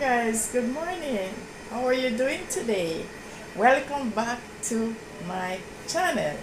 guys, good morning. How are you doing today? Welcome back to my channel.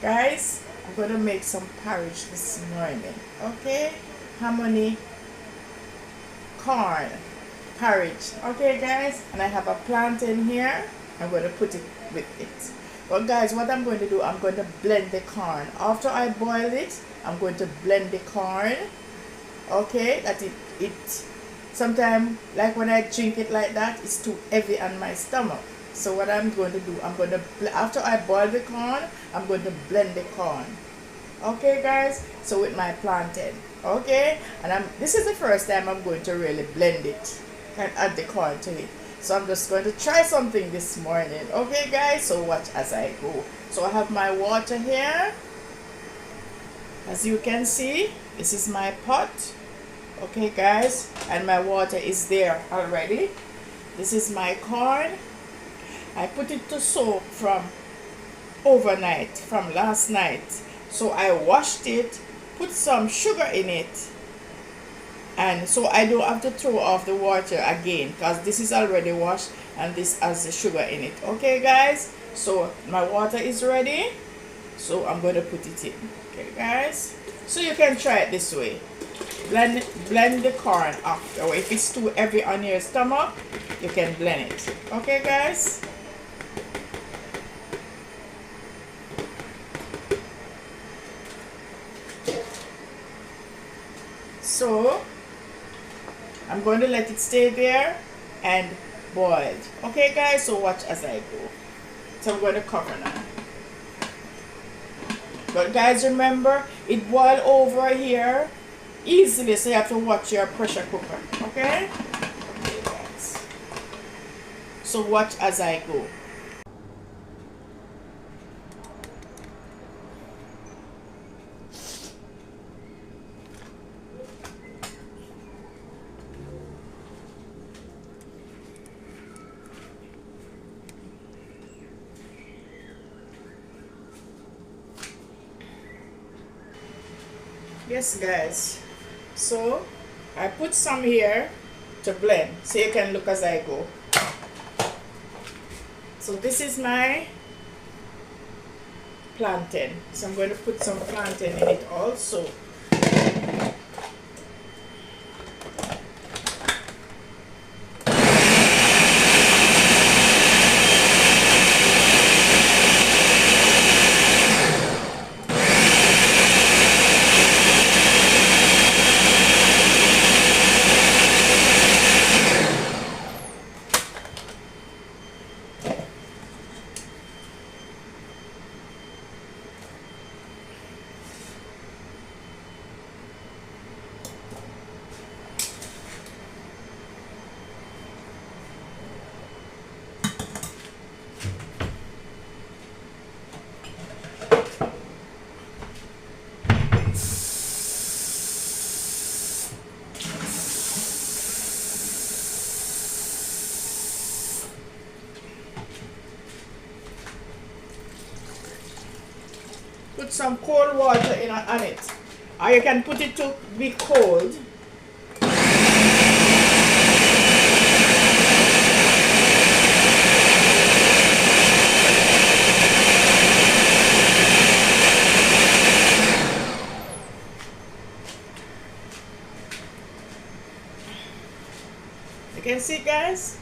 Guys, I'm going to make some porridge this morning. Okay? Ammoni corn porridge. Okay guys, and I have a plantain here. I'm going to put it with it. But guys, what I'm going to do, I'm going to blend the corn. After I boil it, I'm going to blend the corn. Okay, that it sometimes, like when I drink it like that, it's too heavy on my stomach. So what I'm going to do, after I boil the corn, I'm going to blend the corn. Okay guys, so with my plantain. Okay, and this is the first time I'm going to really blend it and add the corn to it. So I'm just going to try something this morning. Okay guys, so watch as I go. So I have my water here. As you can see, this is my pot. Okay guys, and my water is there already. This is my corn. I put it to soak from overnight, from last night. So I washed it, put some sugar in it, and so I don't have to throw off the water again, because this is already washed and this has the sugar in it. Okay guys, so my water is ready, so I'm going to put it in. Okay guys, so you can try it this way. Blend the corn after. Or if it's too heavy on your stomach, you can blend it. Okay guys, so I'm going to let it stay there and boiled. Okay guys, so watch as I go. So I'm going to cover now. But guys, remember, it boiled over here easily, so you have to watch your pressure cooker. Okay? Okay guys, so watch as I go. Yes guys, so I put some here to blend, so you can look as I go. So this is my plantain, so I'm going to put some plantain in it also. Put some cold water in on it, or you can put it to be cold. You can see guys.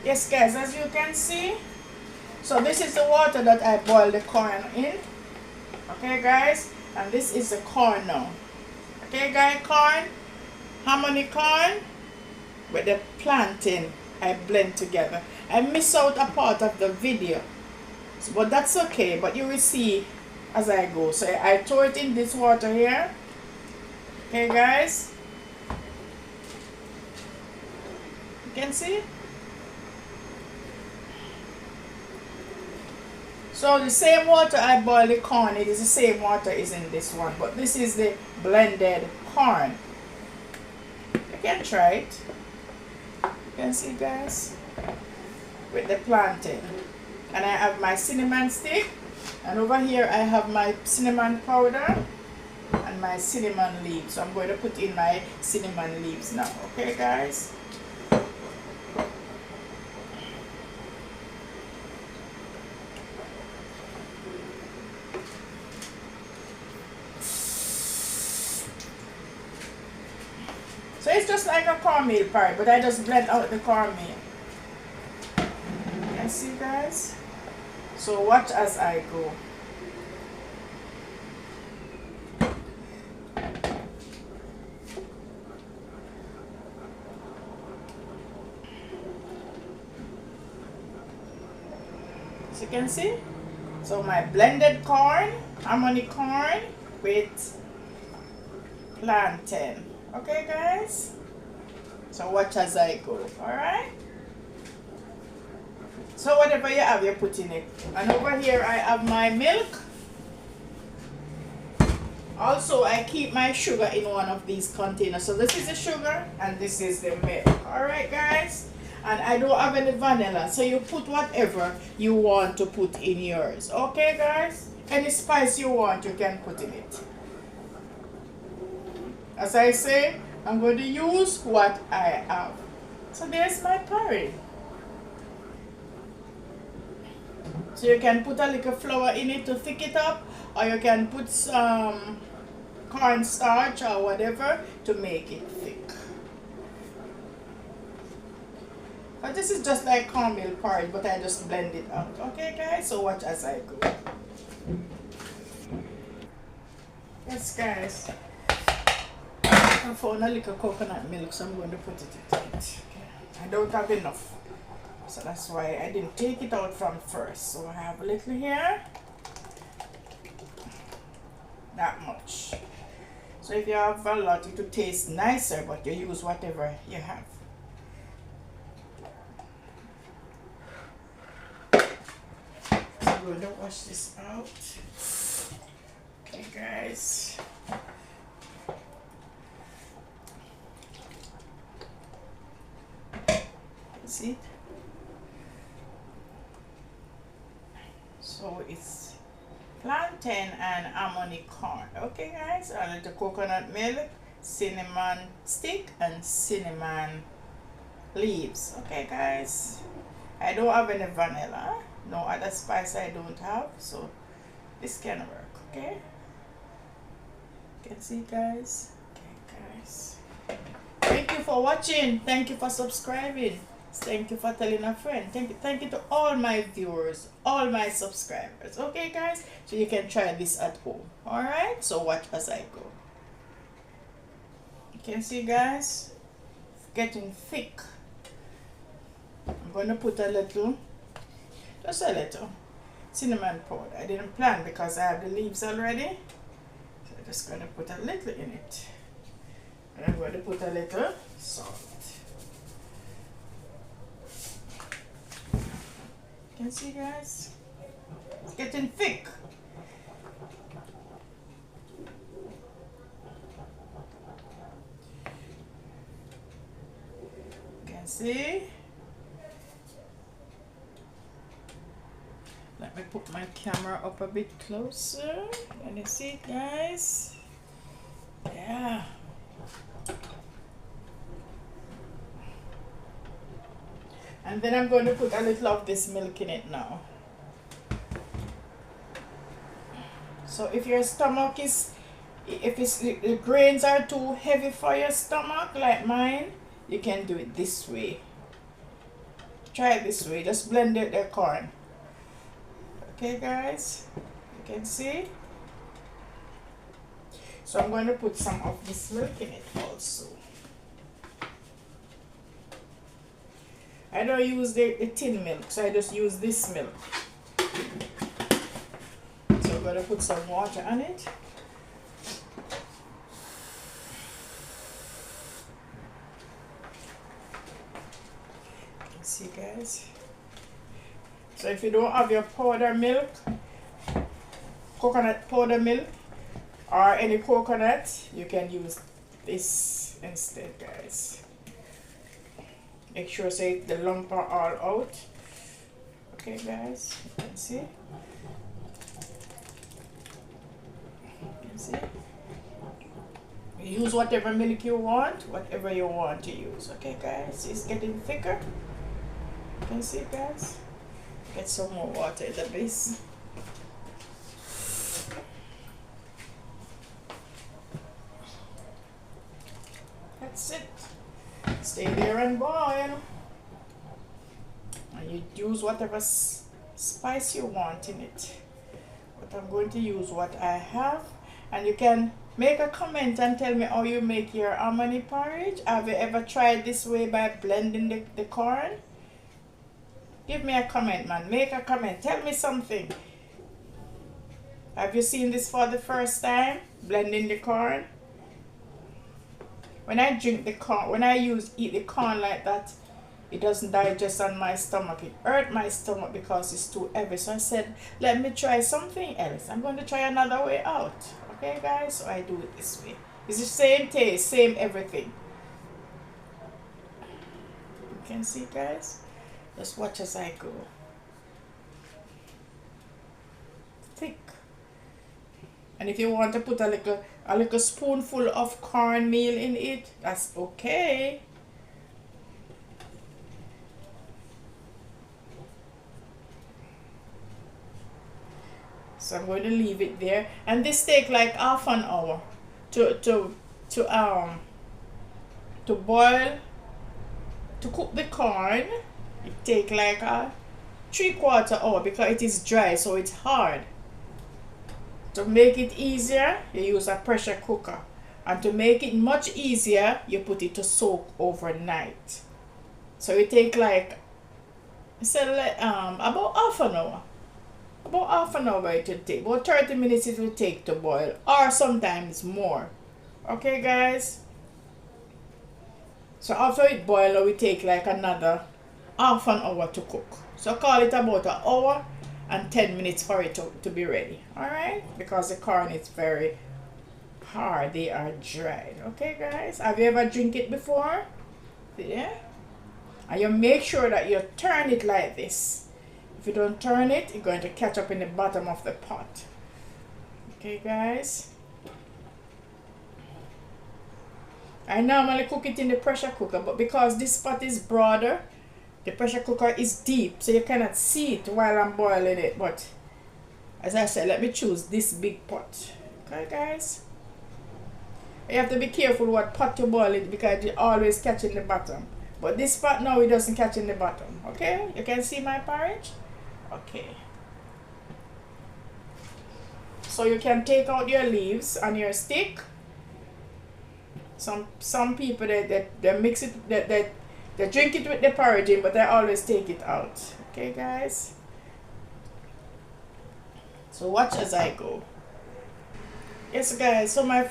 Yes guys, as you can see, so this is the water that I boiled the corn in. Okay guys, and this is the corn now. Okay guys, corn, ammoni corn with the plantain I blend together. I miss out a part of the video, but that's okay, but you will see as I go. So I throw it in this water here. Okay guys, you can see. So the same water I boil the corn, it is the same water is in this one, but this is the blended corn. You can try it. You can see guys, with the plantain. And I have my cinnamon stick, and over here I have my cinnamon powder, and and my cinnamon leaves. So I'm going to put in my cinnamon leaves now. Okay, guys? So it's just like a cornmeal pie, but I just blend out the cornmeal. You see, guys? So watch as I go. As you can see, so my blended corn, ammoni corn with plantain. Okay, guys? So watch as I go. Alright? So whatever you have, you put in it. And over here I have my milk. Also, I keep my sugar in one of these containers. So this is the sugar and this is the milk. Alright, guys? And I don't have any vanilla. So you put whatever you want to put in yours. Okay, guys? Any spice you want, you can put in it. As I say, I'm going to use what I have. So there's my porridge. So you can put a little flour in it to thick it up, or you can put some cornstarch or whatever to make it thick. But this is just like cornmeal porridge, but I just blend it out. Okay, guys? So watch as I go. Yes, guys. I found a little coconut milk, so I'm going to put it in it. Okay. I don't have enough, so that's why I didn't take it out from first. So I have a little here, that much. So if you have a lot, it will taste nicer, but you use whatever you have. So I'm going to wash this out. Okay, guys. See? So it's plantain and ammoni corn. Okay, guys, a little coconut milk, cinnamon stick, and cinnamon leaves. Okay, guys, I don't have any vanilla, no other spice I don't have, so this can work. Okay, you can see, guys. Okay, guys, thank you for watching. Thank you for subscribing. Thank you for telling a friend. Thank you to all my viewers, all my subscribers. Okay, guys, so you can try this at home. All right, so watch as I go. You can see, guys, it's getting thick. I'm going to put a little, just a little cinnamon powder. I didn't plan because I have the leaves already, so I'm just going to put a little in it. And I'm going to put a little salt. You can see, guys, it's getting thick. You can see. Let me put my camera up a bit closer. Can you see, guys? Yeah. And then I'm going to put a little of this milk in it now. So if your stomach is, if the grains are too heavy for your stomach, like mine, you can do it this way. Try it this way. Just blend it the corn. Okay, guys, you can see. So I'm going to put some of this milk in it also. I don't use the tin milk, so I just use this milk. So I'm going to put some water on it. You can see, guys. So if you don't have your powder milk, coconut powder milk, or any coconut, you can use this instead, guys. Make sure say the lump are all out. Okay, guys, you can see. You can see. Use whatever milk you want, whatever you want to use. Okay, guys, it's getting thicker. You can see, guys. Get some more water in the base. That's it. Stay there and boil. And you use whatever spice you want in it. But I'm going to use what I have. And you can make a comment and tell me how you make your ammoni porridge. Have you ever tried this way by blending the corn? Give me a comment, man. Make a comment. Tell me something. Have you seen this for the first time? Blending the corn? When I drink the corn, when I eat the corn like that, it doesn't digest on my stomach. It hurt my stomach because it's too heavy. So I said, let me try something else. I'm going to try another way out. Okay, guys? So I do it this way. It's the same taste, same everything. You can see, guys? Just watch as I go. Thick. And if you want to put a little spoonful of cornmeal in it, that's okay. So I'm going to leave it there, and this take like half an hour to boil, to cook the corn. It take like a 3/4 hour because it is dry, so it's hard. To make it easier, you use a pressure cooker, and to make it much easier, you put it to soak overnight. So it take like about half an hour. About half an hour it will take. About 30 minutes it will take to boil, or sometimes more. Okay, guys? So after it boils, it will take like another half an hour to cook. So call it about an hour and 10 minutes for it to be ready. Alright? Because the corn is very hard. They are dried. Okay, guys? Have you ever drink it before? Yeah? And you make sure that you turn it like this. If you don't turn it, it's going to catch up in the bottom of the pot. Okay, guys? I normally cook it in the pressure cooker, but because this pot is broader, the pressure cooker is deep, so you cannot see it while I'm boiling it. But as I said, let me choose this big pot. Okay, guys? You have to be careful what pot you boil it because it always catch in the bottom. But this pot now, it doesn't catch in the bottom. Okay? You can see my porridge? Okay. So you can take out your leaves on your stick. Some people they mix it, they drink it with the porridge, but I always take it out. Okay, guys? So watch as I go. Yes, guys, so my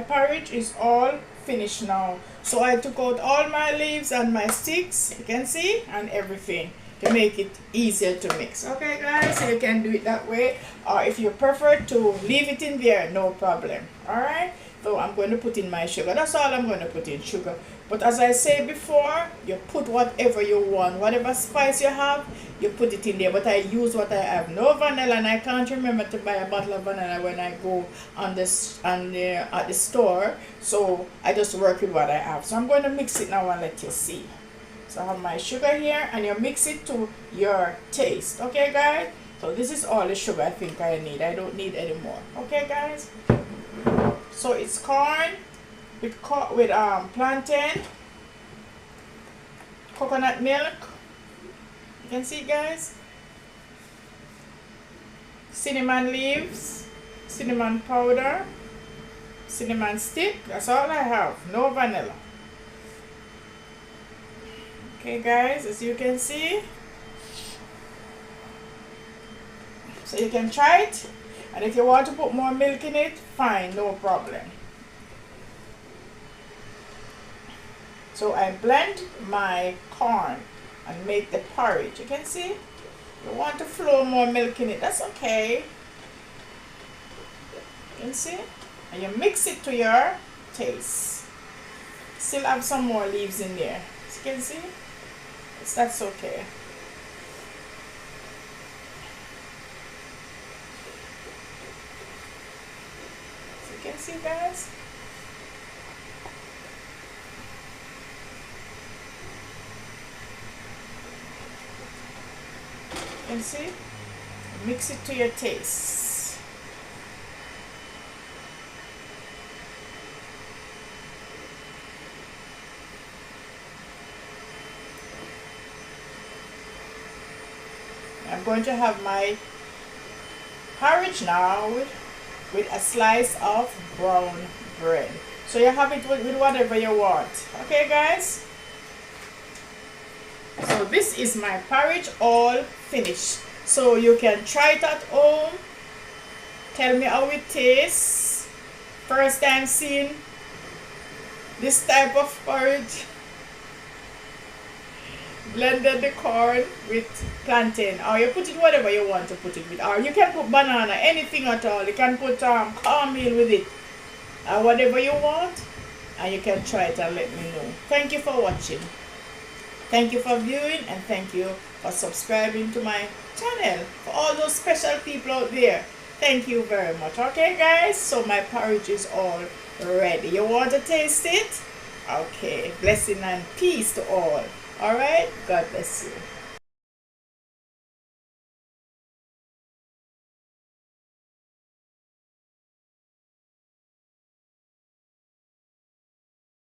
porridge is all finished now. So I took out all my leaves and my sticks, you can see, and everything to make it easier to mix. Okay, guys, so you can do it that way, or if you prefer to leave it in there, no problem. All right, so I'm going to put in my sugar. That's all I'm going to put in, sugar. But as I said before, you put whatever you want, whatever spice you have, you put it in there. But I use what I have. No vanilla, and I can't remember to buy a bottle of vanilla when I go at the store. So I just work with what I have. So I'm going to mix it now and let you see. So I have my sugar here, and you mix it to your taste. Okay, guys? So this is all the sugar I think I need. I don't need any more. Okay, guys? So it's corn with plantain, coconut milk, you can see, guys, cinnamon leaves, cinnamon powder, cinnamon stick. That's all I have. No vanilla. Okay, guys, as you can see. So you can try it, and if you want to put more milk in it, fine, no problem. So I blend my corn and make the porridge. You can see? You want to flow more milk in it, that's okay. You can see? And you mix it to your taste. Still have some more leaves in there. As you can see? That's okay. So you can see, guys? can see. Mix it to your taste. I'm going to have my porridge now with a slice of brown bread. So you have it with whatever you want. Okay, guys? So this is my porridge all finished. So you can try it at home. Tell me how it tastes. First time seeing this type of porridge. Blended the corn with plantain, or you put it whatever you want to put it with, or you can put banana, anything at all. You can put cornmeal with it, or whatever you want, and you can try it and let me know. Thank you for watching. Thank you for viewing, and thank you for subscribing to my channel. For all those special people out there, thank you very much. Okay, guys, so my porridge is all ready. You want to taste it? Okay, blessing and peace to all. All right, God bless you.